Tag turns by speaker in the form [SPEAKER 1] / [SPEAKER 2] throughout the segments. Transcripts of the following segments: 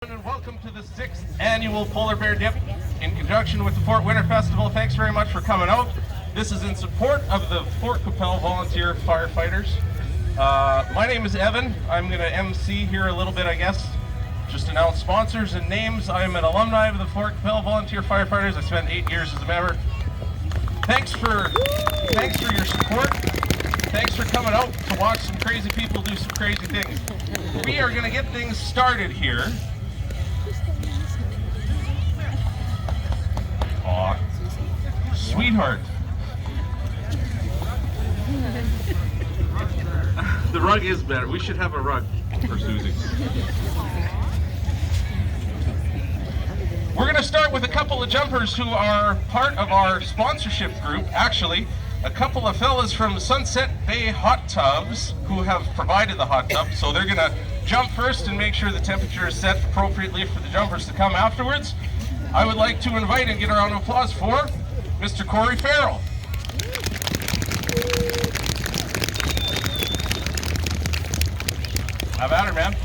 [SPEAKER 1] And welcome to the 6th annual Polar Bear Dip in conjunction with the Fort Winter Festival. Thanks very much for coming out. This is in support of the Fort Qu Appelle volunteer firefighters. My name is Evan. I'm going to MC here a little bit, I guess. Just announce sponsors and names. I'm an alumni of the Fort Qu Appelle volunteer firefighters. I spent 8 years as a member. Thanks for your support. Thanks for coming out to watch some crazy people do some crazy things. We are going to get things started here. Aw, sweetheart. The rug is better. We should have a rug for Susie. We're going to start with a couple of jumpers who are part of our sponsorship group. Actually, a couple of fellas from Sunset Bay Hot Tubs who have provided the hot tub. So they're going to jump first and make sure the temperature is set appropriately for the jumpers to come afterwards. I would like to invite and get a round of applause for Mr. Corey Farrell. Have at her, man.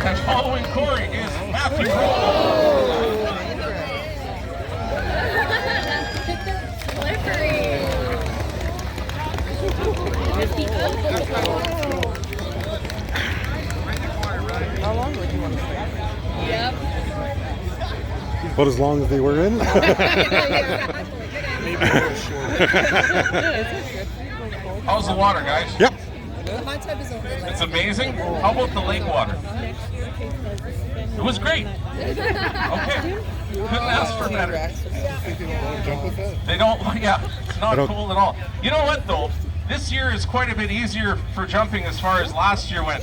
[SPEAKER 1] And following Corey is Matthew
[SPEAKER 2] How long would you want to stay?
[SPEAKER 3] Yep.
[SPEAKER 4] About as long as they were in?
[SPEAKER 2] Maybe a little short.
[SPEAKER 1] How's the water, guys?
[SPEAKER 4] Yep.
[SPEAKER 3] The hot tub is over.
[SPEAKER 1] It's amazing. How about the lake water? It was great. Okay. Couldn't ask for better. They don't, yeah, it's not cold at all. You know what though? This year is quite a bit easier for jumping as far as last year went.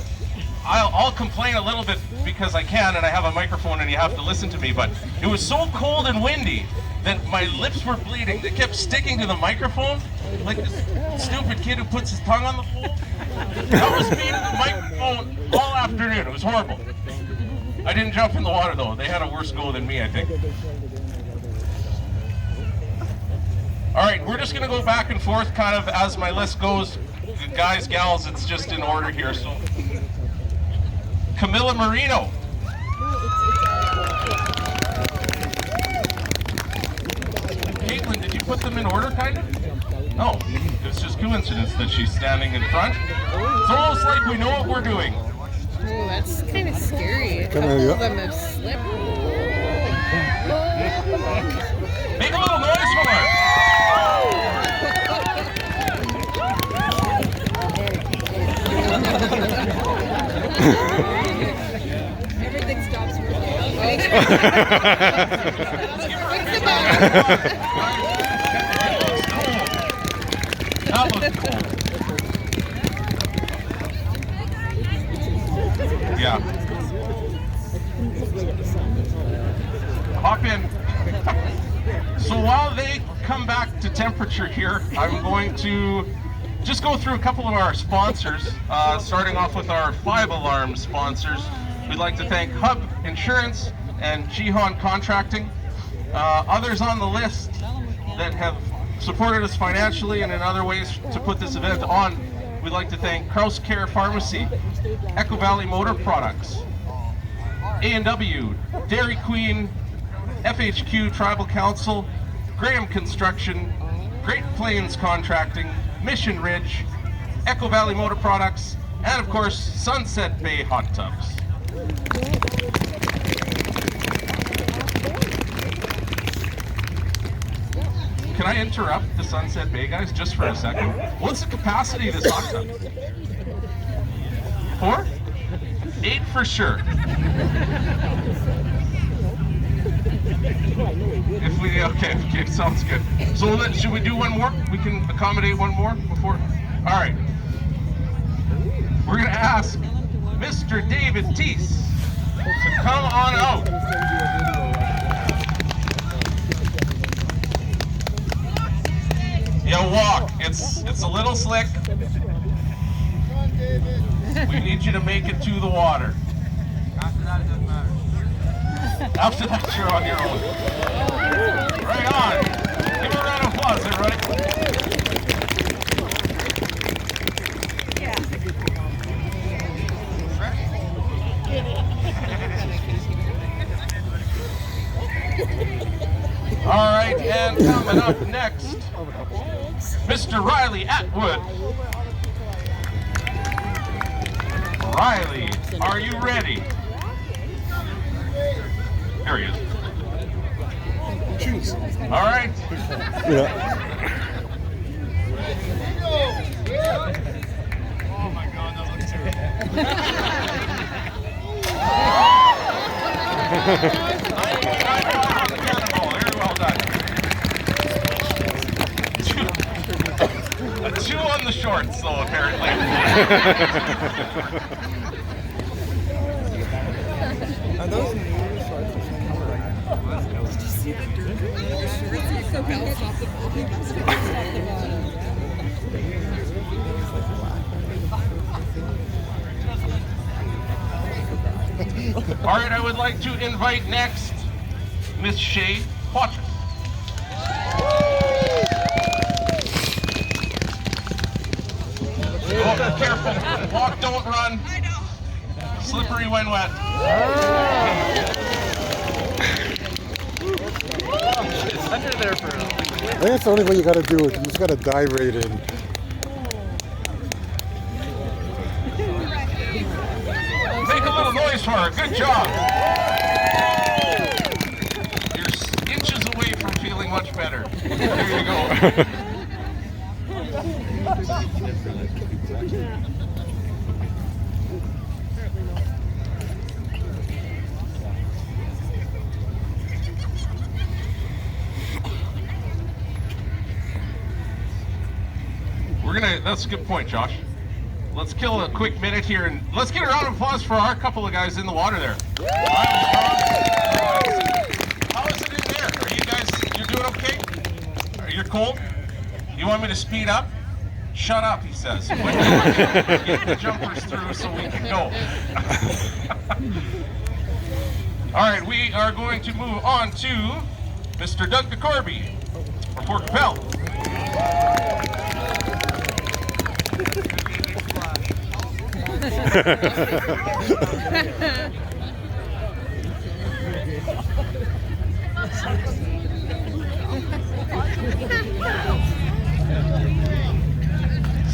[SPEAKER 1] I'll complain a little bit because I can, and I have a microphone and you have to listen to me, but it was so cold and windy that my lips were bleeding. They kept sticking to the microphone like this stupid kid who puts his tongue on the pole. That was me to the microphone all afternoon. It was horrible. I didn't jump in the water though. They had a worse go than me, I think. All right, we're just gonna go back and forth kind of as my list goes. Guys, gals, it's just in order here, so. Camilla Marino. Caitlin, did you put them in order, kind of? No, it's just coincidence that she's standing in front. It's almost like we know what we're doing.
[SPEAKER 3] Oh, that's kind of scary. A couple of them have slipped.
[SPEAKER 1] Make a little noise for her.
[SPEAKER 3] Everything stops working.
[SPEAKER 1] That was cool. Yeah. Hop in. So while they come back to temperature here, I'm going to just go through a couple of our sponsors, starting off with our 5-alarm sponsors. We'd like to thank Hub Insurance and Jihan Contracting. Others on the list that have supported us financially and in other ways to put this event on, we'd like to thank Kraus Care Pharmacy, Echo Valley Motor Products, A&W, Dairy Queen, FHQ Tribal Council, Graham Construction, Great Plains Contracting, Mission Ridge, Echo Valley Motor Products, and of course, Sunset Bay Hot Tubs. Can I interrupt the Sunset Bay guys just for a second? What's the capacity of this hot tub? 4? 8 for sure. If we, okay, sounds good. So should we do one more? We can accommodate one more before? All right. We're gonna ask Mr. David Teese to come on out. Yeah, walk. It's a little slick. We need you to make it to the water. After that, it doesn't matter. After that, you're on your own. Right on. Give a round of applause, everybody. Coming up next, Mr. Riley Atwood. Riley, are you ready? There he is.
[SPEAKER 4] Choose.
[SPEAKER 1] All right.
[SPEAKER 4] Yeah.
[SPEAKER 2] Oh my god, that looks terrible.
[SPEAKER 1] Very well done. A 2 on the shorts, though, apparently.
[SPEAKER 2] Are those new shorts or something?
[SPEAKER 3] Did you see the dirt? It's so bounced off the ball.
[SPEAKER 1] All right, I would like to invite next Miss Shay Potter. Oh, careful. Walk, don't run. Slippery when wet.
[SPEAKER 2] It's under there for
[SPEAKER 4] I think that's the only way you gotta do it. You just gotta dive right in.
[SPEAKER 1] Make a little noise for her. Good job. You're inches away from feeling much better. There you go. That's a good point, Josh. Let's kill a quick minute here and let's get a round of applause for our couple of guys in the water there. How is it in there? Are you guys, you're doing okay? Are you cold? You want me to speed up? Shut up, he says. Get the jumpers through so we can go. All right, we are going to move on to Mr. Doug DeCorby from Qu Appelle.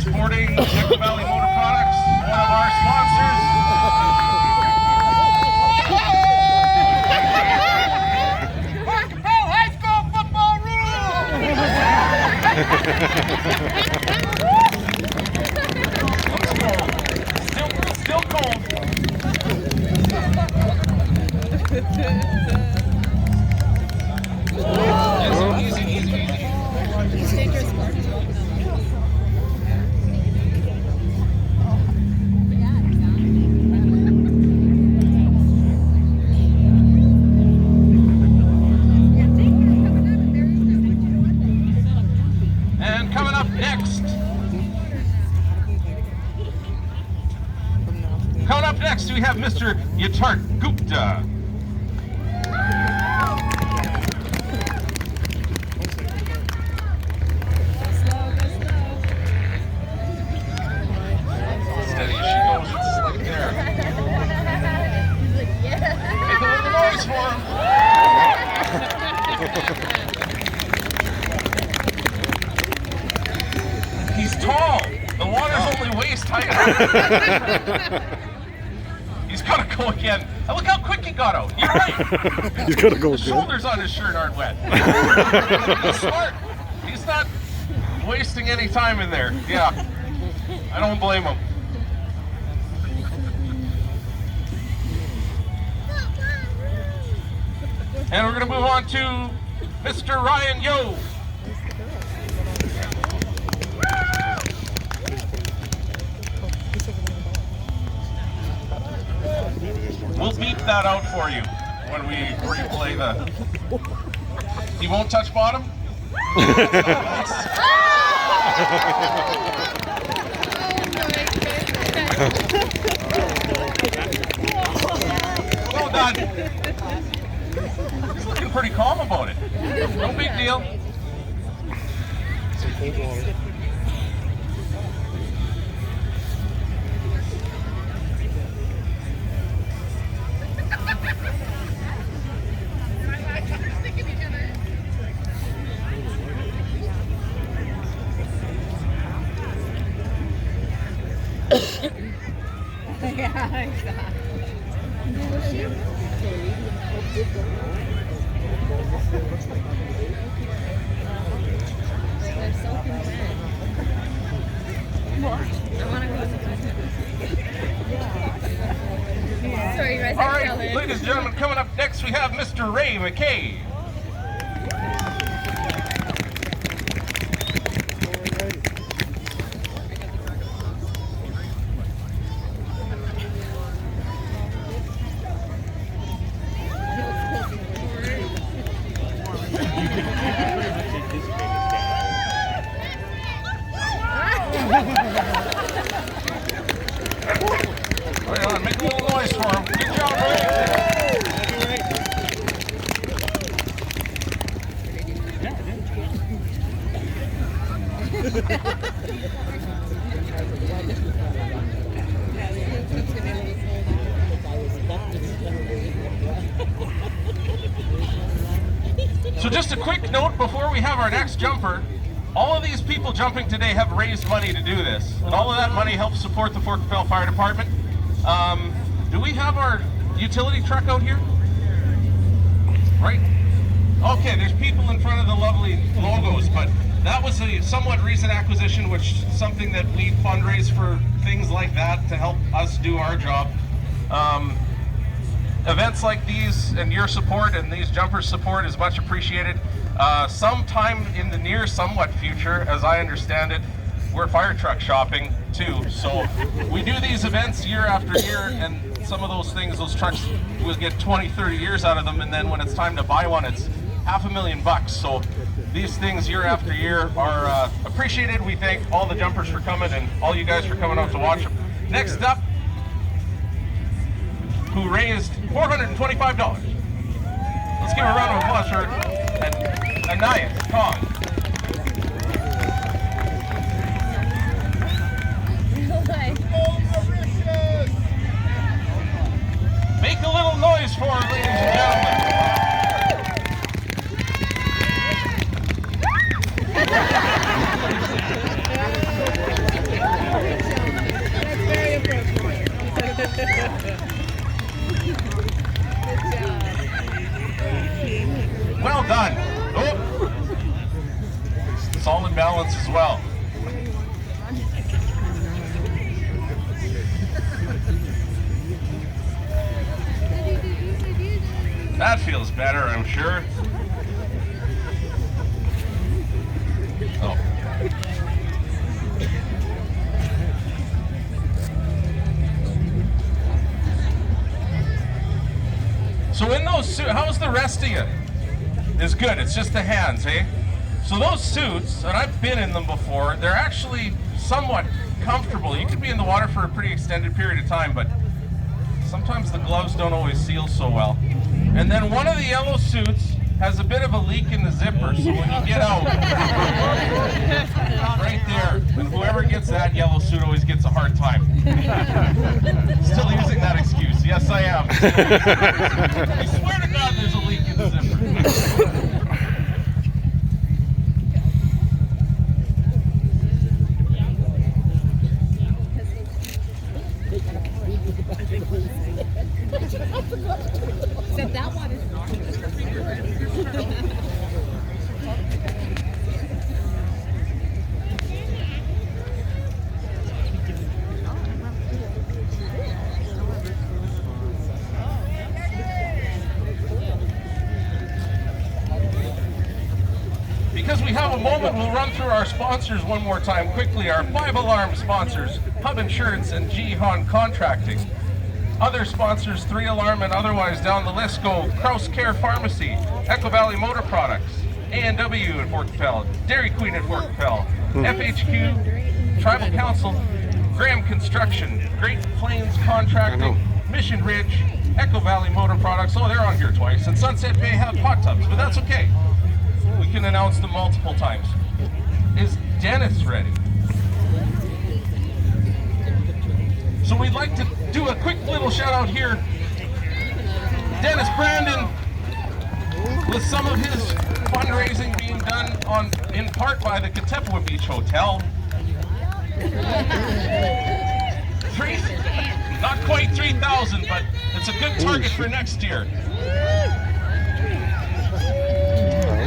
[SPEAKER 1] Sporting Qu Valley Motor Products, one of our sponsors. High school football rules! Still cold. Easy.
[SPEAKER 3] Dangerous part as well.
[SPEAKER 1] And coming up next. Coming up next, we have Mr. Yatharth Gupta. Steady as she goes, it's like there. Make a little noise for him. He's tall. The water's only waist height. He's got to go again. And look how quick he got out. You're right.
[SPEAKER 4] He's gotta go
[SPEAKER 1] The
[SPEAKER 4] again.
[SPEAKER 1] shoulders on his shirt aren't wet. He's smart. He's not wasting any time in there. Yeah. I don't blame him. And we're going to move on to Mr. Ryan Yo. We'll beep that out for you when we replay the... He won't touch bottom? Well done. He's looking pretty calm about it. No big deal.
[SPEAKER 3] They're so content. I want to go Sorry, you guys.
[SPEAKER 1] All right, ladies and gentlemen, coming up next we have Mr. Ray McKay. Right on, make a little noise for him. Good job, Ray. So just a quick note before we have our next jumper. All of these people jumping today have raised money to do this, and all of that money helps support the Qu Appelle Fire Department. Do we have our utility truck out here? Right? Okay, there's people in front of the lovely logos, but that was a somewhat recent acquisition, which something that we fundraise for things like that to help us do our job. Events like these and your support and these jumpers' support is much appreciated. Sometime in the near somewhat future, as I understand it, we're fire truck shopping too. So we do these events year after year, and some of those things, those trucks, we'll get 20, 30 years out of them, and then when it's time to buy one, it's $500,000. So these things year after year are appreciated. We thank all the jumpers for coming and all you guys for coming out to watch them. Next up, who raised $425. Let's give a round of applause for Anaya Kong. Make a little noise for her, ladies and gentlemen.
[SPEAKER 3] That's very appropriate.
[SPEAKER 1] Well done. Oh. Solid balance as well. That feels better, I'm sure. Oh. So in those suits, how's the rest of you? Is good, it's just the hands, eh? So those suits, and I've been in them before, they're actually somewhat comfortable. You could be in the water for a pretty extended period of time, but sometimes the gloves don't always seal so well. And then one of the yellow suits has a bit of a leak in the zipper, so when you get out, right there, and whoever gets that yellow suit always gets a hard time. Still using that excuse. Yes, I am. I swear to God there's a leak in the zipper.
[SPEAKER 3] Except that one is not.
[SPEAKER 1] Because we have a moment, we'll run through our sponsors one more time quickly. Our 5-alarm sponsors, Hub Insurance and Jihan Contracting. Other sponsors, 3-alarm and otherwise down the list go Kraus Care Pharmacy, Echo Valley Motor Products, A&W at Fort Appelle, Dairy Queen at Fort Appelle, FHQ, Tribal Council, Graham Construction, Great Plains Contracting, Mission Ridge, Echo Valley Motor Products, oh they're on here twice, and Sunset Bay have hot tubs, but that's okay. We can announce them multiple times. Is Dennis ready? So we'd like to do a quick little shout out here. Dennis Brandon, with some of his fundraising being done in part by the Katepwa Beach Hotel. Not quite 3,000, but it's a good target for next year.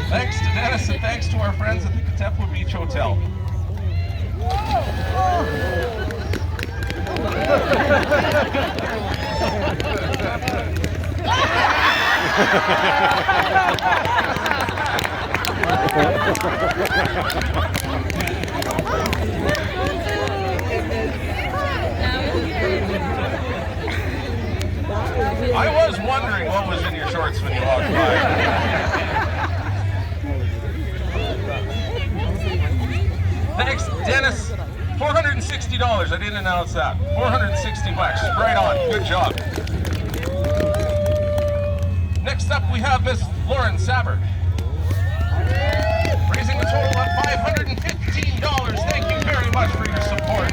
[SPEAKER 1] Thanks to Dennis and thanks to our friends at the Qu Appelle Beach Hotel. I was wondering what was in your shorts when you walked by. Thanks, Dennis. $460. I didn't announce that. 460 bucks. Right on. Good job. Next up, we have Miss Lauren Saber, raising the total at $515. Thank you very much for your support.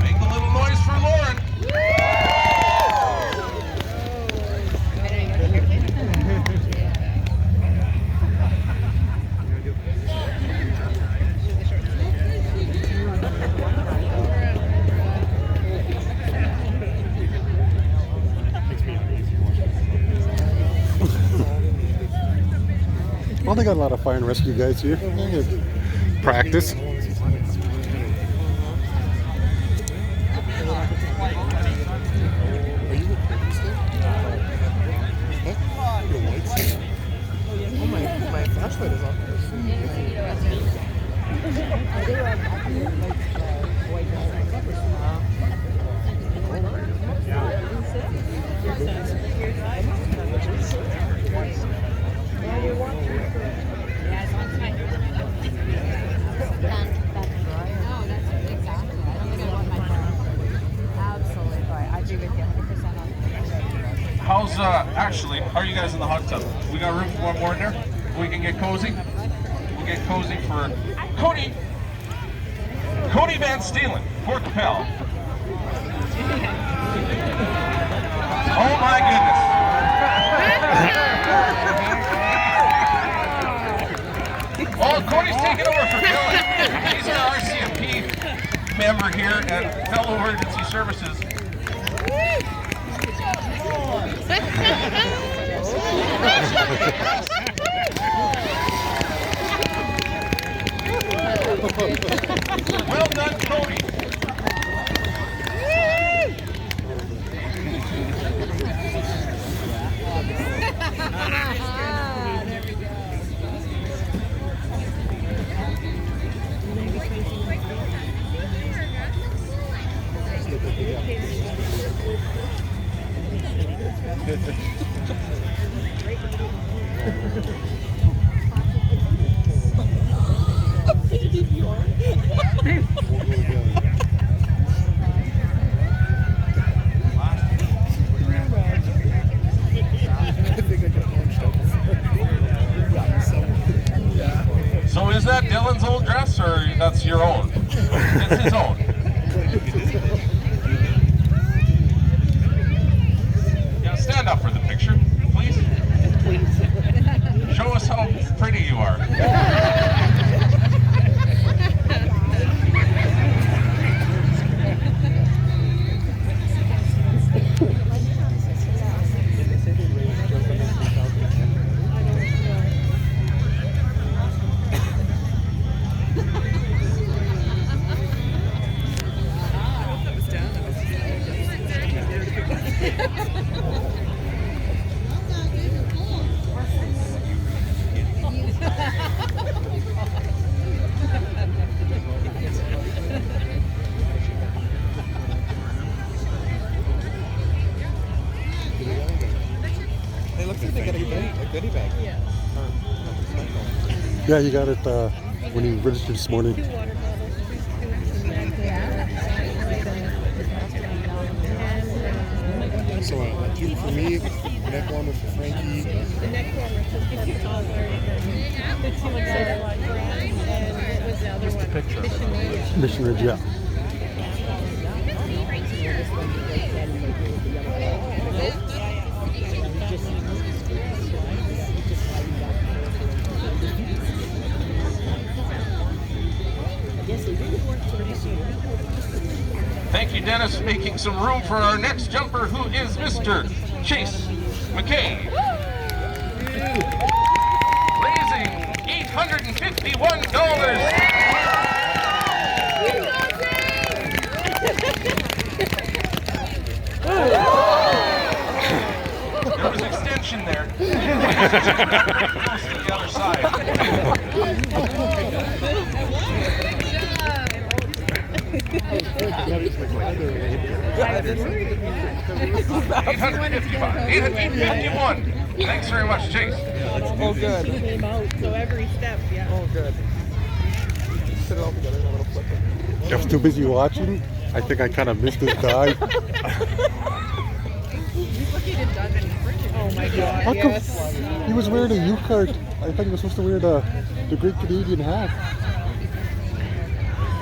[SPEAKER 1] Make a little noise for Lauren.
[SPEAKER 4] Well, they got a lot of fire and rescue guys here. Practice.
[SPEAKER 2] My flashlight is on.
[SPEAKER 1] How's actually? How are you guys in the hot tub? We got room for one more in there. We can get cozy. We'll get cozy for Cody Van Steelen, Qu Appelle. Oh my goodness! Oh, Cody's taking over for Dylan. He's our RCMP member here and fellow emergency services. Well done, Cody. So is that Dylan's old dress or that's your own? It's his own. Yeah, stand up for the picture, please. Show us how pretty you are.
[SPEAKER 2] It looks like they got a goodie bag.
[SPEAKER 4] Yeah, you got it when you registered this morning.
[SPEAKER 2] So two for me, neck warmer for Frankie.
[SPEAKER 3] The neck warmer for
[SPEAKER 2] Just a picture of it.
[SPEAKER 4] Mission Ridge, yeah.
[SPEAKER 1] making some room for our next jumper, who is Mr. Chase McKay. Raising $851. There was extension there. Close to the other side. $851. Thanks very much, Chase.
[SPEAKER 5] Oh, good.
[SPEAKER 3] Came out, so every step, yeah.
[SPEAKER 5] Oh, good. Put it all together in a little flip.
[SPEAKER 4] I was too busy watching. I think I kind of missed his dive.
[SPEAKER 3] Oh my god,
[SPEAKER 4] How come
[SPEAKER 3] yes.
[SPEAKER 4] he was wearing a U-cart? I think he was supposed to wear the Great Canadian hat.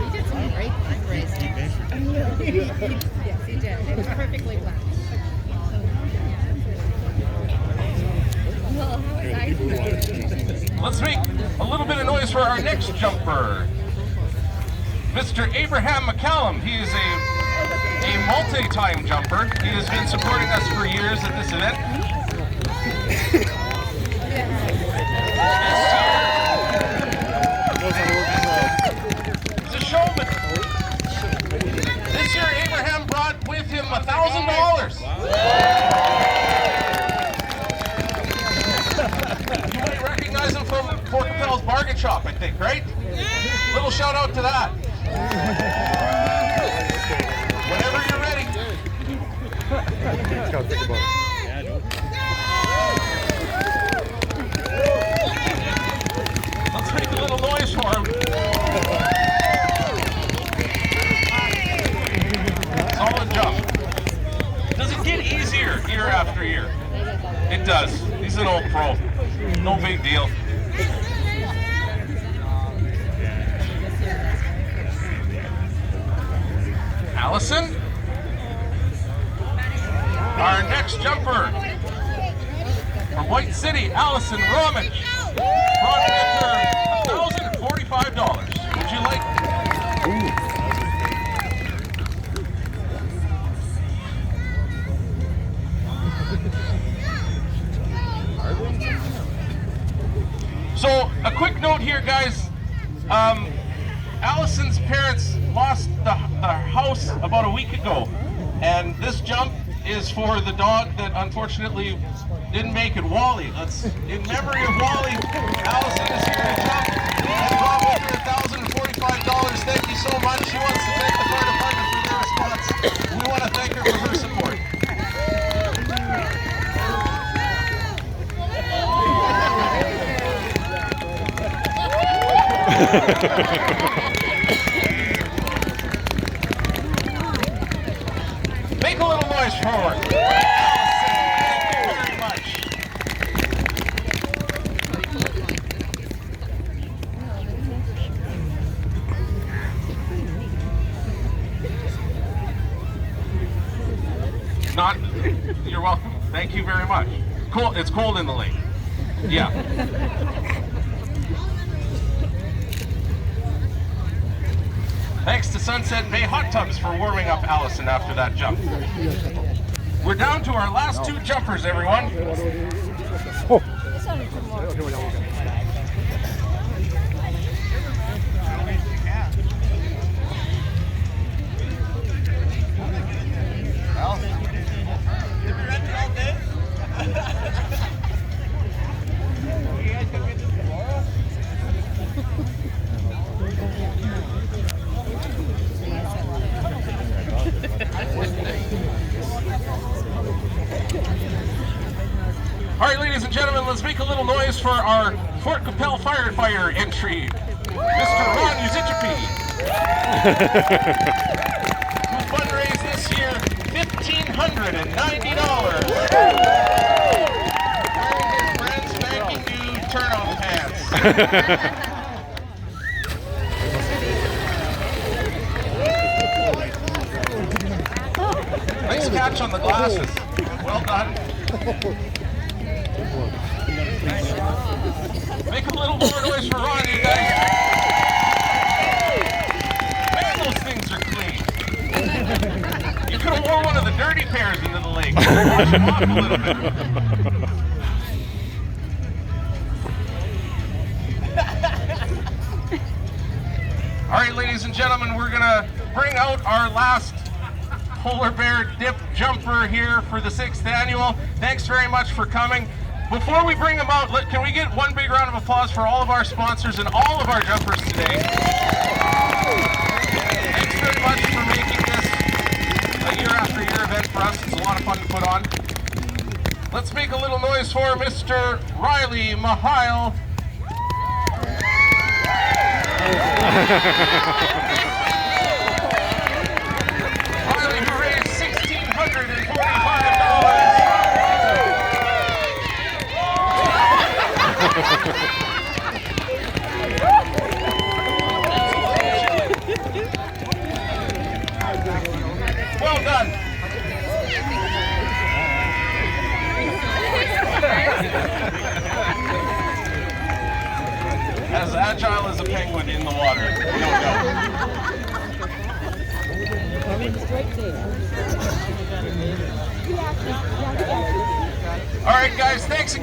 [SPEAKER 6] He did some great fundraising. Yes, he did. It was perfectly planned. Well, how exciting.
[SPEAKER 1] Let's make a little bit of noise for our next jumper. Mr. Abraham McCallum. He is a multi-time jumper. He has been supporting us for years at this event. He's a showman. This year, Abraham brought with him $1,000. You might recognize him from Qu Appelle's bargain shop, I think, right? Little shout out to that. Whenever you're ready.
[SPEAKER 4] Just gotta think about it.
[SPEAKER 1] Let's make a little noise for him. Solid jump. Does it get easier year after year? It does. He's an old pro. No big deal. Allison? Our next jumper from White City, Allison Romich. Brought with her $1,045. Would you like? So, a quick note here, guys. Allison's parents lost the house about a week ago, and this jump is for the dog that unfortunately didn't make it, Wally. Let's, in memory of Wally, Allison is here to jump and brought with her $1,045. Thank you so much. She wants to thank the fire department for their response. We want to thank her for her support. Make a little noise for her. Thank you very much. Not, you're welcome. Thank you very much. Cold, it's cold in the lake. Yeah. Thanks to Sunset Bay Hot Tubs for warming up Allison after that jump. We're down to our last two jumpers, everyone.
[SPEAKER 4] Oh.
[SPEAKER 1] All right, ladies and gentlemen, let's make a little noise for our Fort Qu'Appelle firefighter entry, Mr. Ron Uzichipi, who fundraised this year $1,590. Wearing his brand spanking new turnout pants. Nice catch on the glasses. Well done. Make a little more noise for Ron, you guys. Man, those things are clean. You pairs into the lake. Wash them off a little bit. All right, ladies and gentlemen, we're gonna bring out our last polar bear dip jumper here for the 6th annual. Thanks very much for coming. Before we bring them out, can we get one big round of applause for all of our sponsors and all of our jumpers today? Thanks very much for making this a year after year event for us. It's a lot of fun to put on. Let's make a little noise for Mr. Riley Mihail. Riley, who raised $1,645. Well done. As agile as a penguin in the water, no doubt. All right, guys, thanks again.